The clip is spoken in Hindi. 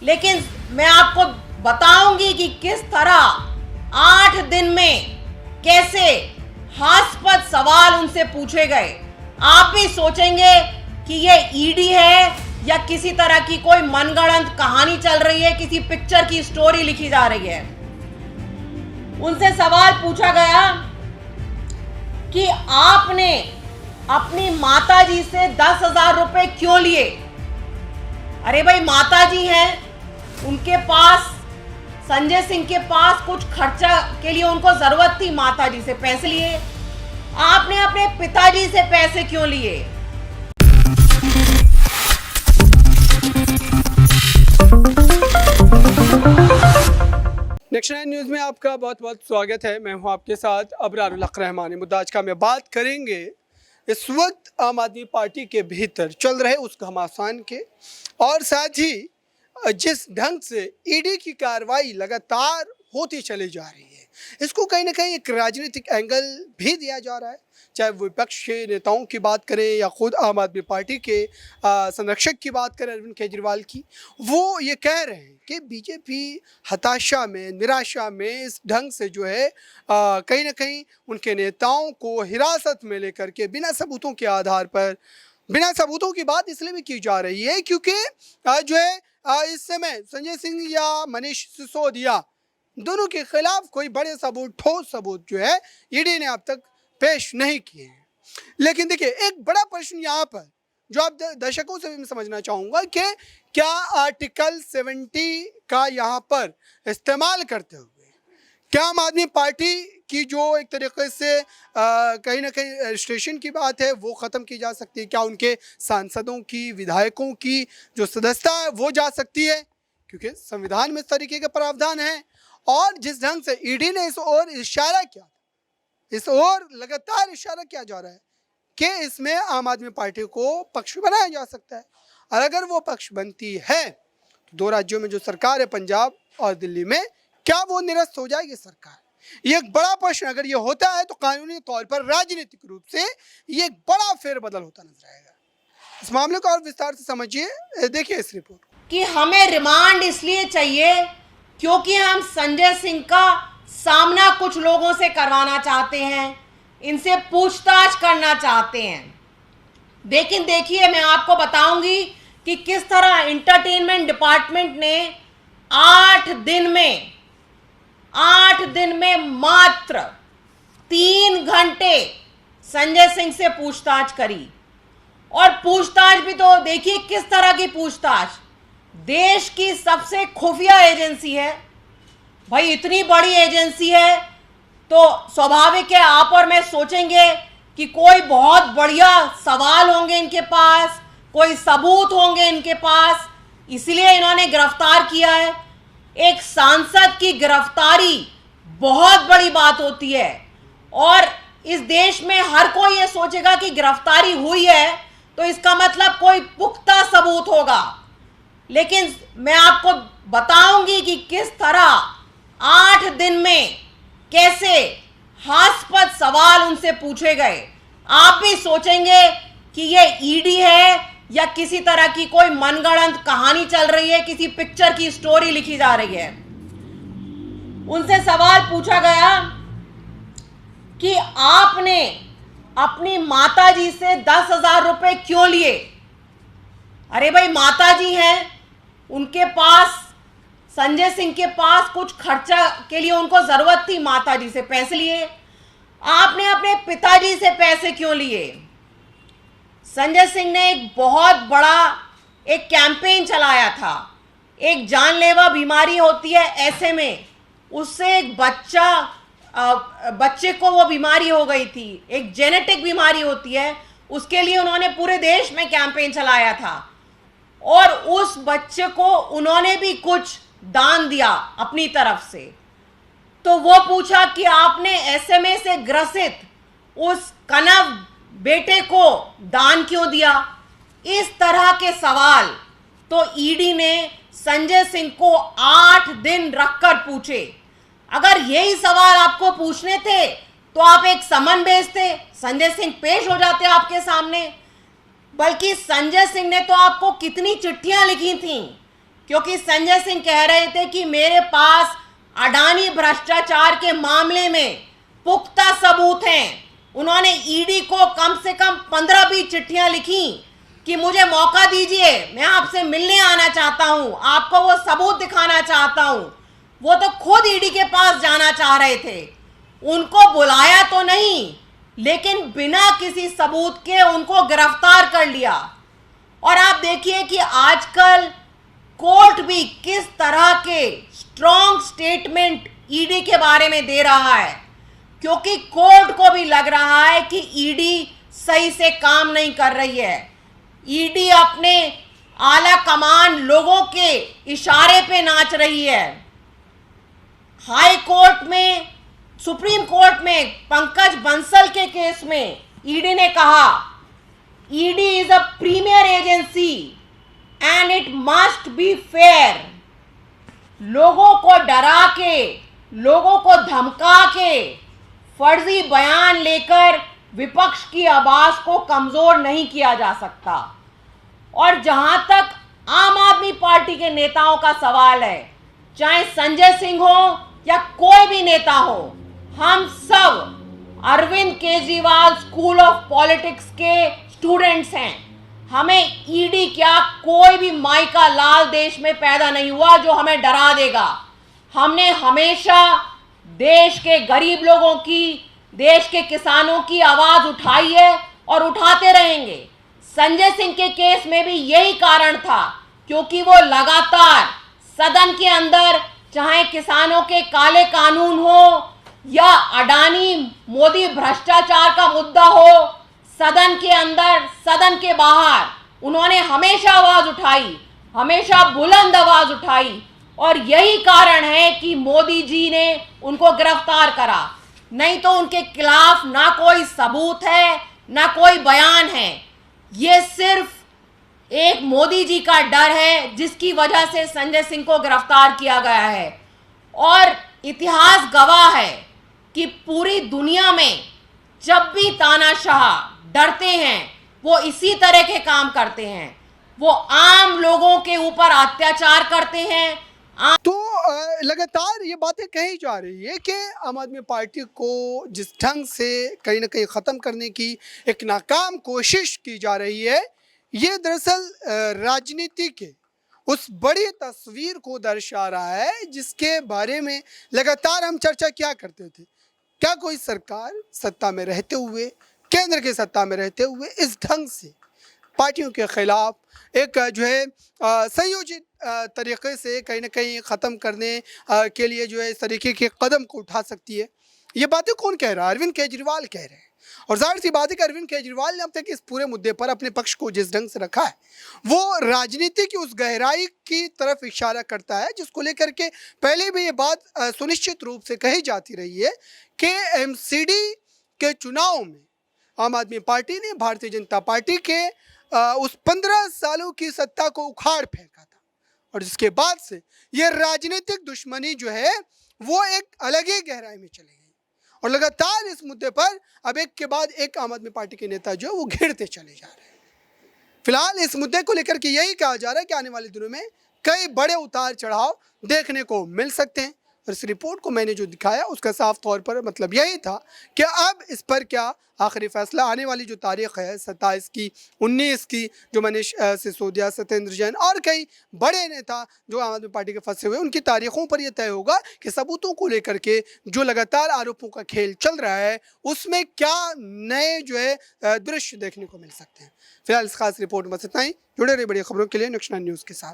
लेकिन मैं आपको बताऊंगी कि किस तरह 8 दिन में कैसे हास्यास्पद सवाल उनसे पूछे गए। आप भी सोचेंगे कि ये ईडी है या किसी तरह की कोई मनगढ़ंत कहानी चल रही है, किसी पिक्चर की स्टोरी लिखी जा रही है। उनसे सवाल पूछा गया कि आपने अपनी माताजी से 10,000 रुपए क्यों लिए। अरे भाई, माताजी हैं, उनके पास, संजय सिंह के पास कुछ खर्चा के लिए उनको जरूरत थी, माताजी से पैसे लिए। आपने अपने पिताजी से पैसे क्यों लिए। नेक्स्ट 9 न्यूज़ में आपका बहुत बहुत स्वागत है। मैं हूं आपके साथ अबरारुल हक रहमानी। मुद्दा आज का में बात करेंगे इस वक्त आम आदमी पार्टी के भीतर चल रहे उस घमासान के, और साथ ही जिस ढंग से ईडी की कार्रवाई लगातार होती चली जा रही है, इसको कहीं ना कहीं एक राजनीतिक एंगल भी दिया जा रहा है। चाहे विपक्ष के नेताओं की बात करें या खुद आम आदमी पार्टी के संरक्षक की बात करें अरविंद केजरीवाल की, वो ये कह रहे हैं कि बीजेपी हताशा में, निराशा में इस ढंग से जो है कहीं ना कहीं उनके नेताओं को हिरासत में लेकर के बिना सबूतों के आधार पर, बिना सबूतों की बात इसलिए भी की जा रही है क्योंकि जो है इस समय संजय सिंह या मनीष सिसोदिया दोनों के खिलाफ कोई बड़े सबूत, ठोस सबूत जो है ईडी ने अब तक पेश नहीं किए हैं। लेकिन देखिए, एक बड़ा प्रश्न यहाँ पर जो आप दर्शकों से भी मैं समझना चाहूँगा कि क्या आर्टिकल 70 का यहाँ पर इस्तेमाल करते हुए क्या आम आदमी पार्टी की जो एक तरीके से कहीं ना कहीं रजिस्ट्रेशन की बात है वो ख़त्म की जा सकती है। क्या उनके सांसदों की, विधायकों की जो सदस्यता है वो जा सकती है, क्योंकि संविधान में इस तरीके का प्रावधान है। और जिस ढंग से ईडी ने इस ओर इशारा किया, इस ओर लगातार इशारा किया जा रहा है कि इसमें आम आदमी पार्टी को पक्ष बनाया जा सकता है, और अगर वो पक्ष बनती है तो दो राज्यों में जो सरकार है, पंजाब और दिल्ली में, क्या वो निरस्त हो जाएगी सरकार। ये एक बड़ा प्रश्न अगर ये होता है तो कानूनी तौर पर, राजनीतिक रूप से ये एक बड़ा फेरबदल होता नजर आएगा। इस मामले को और विस्तार से समझिए, देखिए इस रिपोर्ट कि हमें रिमांड इसलिए चाहिए क्योंकि हम संजय सिंह का सामना कुछ लोगों से करवाना चाहते हैं, इनसे पूछताछ करना चाहते हैं। लेकिन देखिए, मैं आपको बताऊंगी कि किस तरह एंटरटेनमेंट डिपार्टमेंट ने 8 दिन में मात्र 3 घंटे संजय सिंह से पूछताछ करी। और पूछताछ भी तो देखिए किस तरह की पूछताछ। देश की सबसे खुफिया एजेंसी है भाई, इतनी बड़ी एजेंसी है तो स्वाभाविक है आप और मैं सोचेंगे कि कोई बहुत बढ़िया सवाल होंगे इनके पास, कोई सबूत होंगे इनके पास, इसलिए इन्होंने गिरफ्तार किया है। एक सांसद की गिरफ्तारी बहुत बड़ी बात होती है, और इस देश में हर कोई ये सोचेगा कि गिरफ्तारी हुई है तो इसका मतलब कोई पुख्ता सबूत होगा। लेकिन मैं आपको बताऊंगी कि किस तरह 8 दिन में कैसे हास्यास्पद सवाल उनसे पूछे गए। आप भी सोचेंगे कि ये ईडी है या किसी तरह की कोई मनगढ़ंत कहानी चल रही है, किसी पिक्चर की स्टोरी लिखी जा रही है। उनसे सवाल पूछा गया कि आपने अपनी माताजी से 10,000 रुपए क्यों लिए। अरे भाई, माताजी हैं, उनके पास, संजय सिंह के पास कुछ खर्चा के लिए उनको जरूरत थी, माताजी से पैसे लिए। आपने अपने पिताजी से पैसे क्यों लिए। संजय सिंह ने एक बहुत बड़ा एक कैंपेन चलाया था। एक जानलेवा बीमारी होती है SMA, उससे एक बच्चे को वो बीमारी हो गई थी, एक जेनेटिक बीमारी होती है, उसके लिए उन्होंने पूरे देश में कैंपेन चलाया था। और उस बच्चे को उन्होंने भी कुछ दान दिया अपनी तरफ से। तो वो पूछा कि आपने SMA से ग्रसित उस कनव बेटे को दान क्यों दिया। इस तरह के सवाल तो ईडी ने संजय सिंह को 8 दिन रखकर पूछे। अगर यही सवाल आपको पूछने थे तो आप एक समन भेजते, संजय सिंह पेश हो जाते आपके सामने। बल्कि संजय सिंह ने तो आपको कितनी चिट्ठियां लिखी थीं क्योंकि संजय सिंह कह रहे थे कि मेरे पास अडानी भ्रष्टाचार के मामले में पुख्ता सबूत हैं। उन्होंने ईडी को कम से कम 15-20 चिट्ठियां लिखी कि मुझे मौका दीजिए, मैं आपसे मिलने आना चाहता हूं, आपको वो सबूत दिखाना चाहता हूं। वो तो खुद ईडी के पास जाना चाह रहे थे, उनको बुलाया तो नहीं, लेकिन बिना किसी सबूत के उनको गिरफ्तार कर लिया। और आप देखिए कि आजकल कोर्ट भी किस तरह के स्ट्रॉन्ग स्टेटमेंट ईडी के बारे में दे रहा है, क्योंकि कोर्ट को भी लग रहा है कि ईडी सही से काम नहीं कर रही है। ईडी अपने आला कमान लोगों के इशारे पे नाच रही है। हाई कोर्ट में, सुप्रीम कोर्ट में पंकज बंसल के केस में ईडी ने कहा ED is a premier agency and it must be fair. लोगों को डरा के, लोगों को धमका के, फर्जी बयान लेकर विपक्ष की आवाज को कमजोर नहीं किया जा सकता। और जहां तक आम आदमी पार्टी के नेताओं का सवाल है, चाहे संजय सिंह हो या कोई भी नेता हो, हम सब Arvind Kejriwal school of politics के स्टूडेंट्स हैं। हमें ईडी क्या, कोई भी माई का लाल देश में पैदा नहीं हुआ जो हमें डरा देगा। हमने हमेशा देश के गरीब लोगों की, देश के किसानों की आवाज उठाई है और उठाते रहेंगे। संजय सिंह के केस में भी यही कारण था, क्योंकि वो लगातार सदन के अंदर, चाहे किसानों के काले कानून हो या अडानी मोदी भ्रष्टाचार का मुद्दा हो, सदन के अंदर, सदन के बाहर उन्होंने हमेशा आवाज उठाई, हमेशा बुलंद आवाज उठाई। और यही कारण है कि मोदी जी ने उनको गिरफ्तार करा। नहीं तो उनके खिलाफ ना कोई सबूत है, ना कोई बयान है। ये सिर्फ एक मोदी जी का डर है जिसकी वजह से संजय सिंह को गिरफ्तार किया गया है। और इतिहास गवाह है कि पूरी दुनिया में जब भी तानाशाह डरते हैं, वो इसी तरह के काम करते हैं। वो आम लोगों के ऊपर अत्याचार करते हैं। तो लगातार ये बातें कही जा रही है कि आम आदमी पार्टी को जिस ढंग से कहीं ना कहीं ख़त्म करने की एक नाकाम कोशिश की जा रही है, ये दरअसल राजनीति के उस बड़ी तस्वीर को दर्शा रहा है जिसके बारे में लगातार हम चर्चा क्या करते थे। क्या कोई सरकार सत्ता में रहते हुए, केंद्र की सत्ता में रहते हुए इस ढंग से पार्टियों के खिलाफ एक जो है संयोजित तरीके से कहीं ना कहीं ख़त्म करने के लिए जो है इस तरीके के कदम को उठा सकती है? ये बातें कौन कह रहा है? अरविंद केजरीवाल कह रहे हैं। और जाहिर सी बात है कि अरविंद केजरीवाल ने अब तक इस पूरे मुद्दे पर अपने पक्ष को जिस ढंग से रखा है, वो राजनीति की उस गहराई की तरफ इशारा करता है जिसको लेकर के पहले भी ये बात सुनिश्चित रूप से कही जाती रही है कि एमसीडी के चुनाव में आम आदमी पार्टी ने भारतीय जनता पार्टी के उस 15 सालों की सत्ता को उखाड़ फेंका था। और जिसके बाद से ये राजनीतिक दुश्मनी जो है वो एक अलग ही गहराई में चली गई। और लगातार इस मुद्दे पर अब एक के बाद एक आम आदमी पार्टी के नेता जो है वो घिरते चले जा रहे हैं। फिलहाल इस मुद्दे को लेकर के यही कहा जा रहा है कि आने वाले दिनों में कई बड़े उतार चढ़ाव देखने को मिल सकते हैं। और इस रिपोर्ट को मैंने जो दिखाया उसका साफ तौर पर मतलब यही था कि अब इस पर क्या आखिरी फैसला आने वाली जो तारीख है 27 की, 19 की, जो मनीष सिसोदिया, सत्येंद्र जैन और कई बड़े नेता जो आम आदमी पार्टी के फंसे हुए उनकी तारीखों पर यह तय होगा कि सबूतों को लेकर के जो लगातार आरोपों का खेल चल रहा है उसमें क्या नए जो है दृश्य देखने को मिल सकते हैं। फिलहाल इस खास रिपोर्ट में बस इतना ही। जुड़े रहिए बड़ी खबरों के लिए नेक्स्ट 9 न्यूज़ के साथ।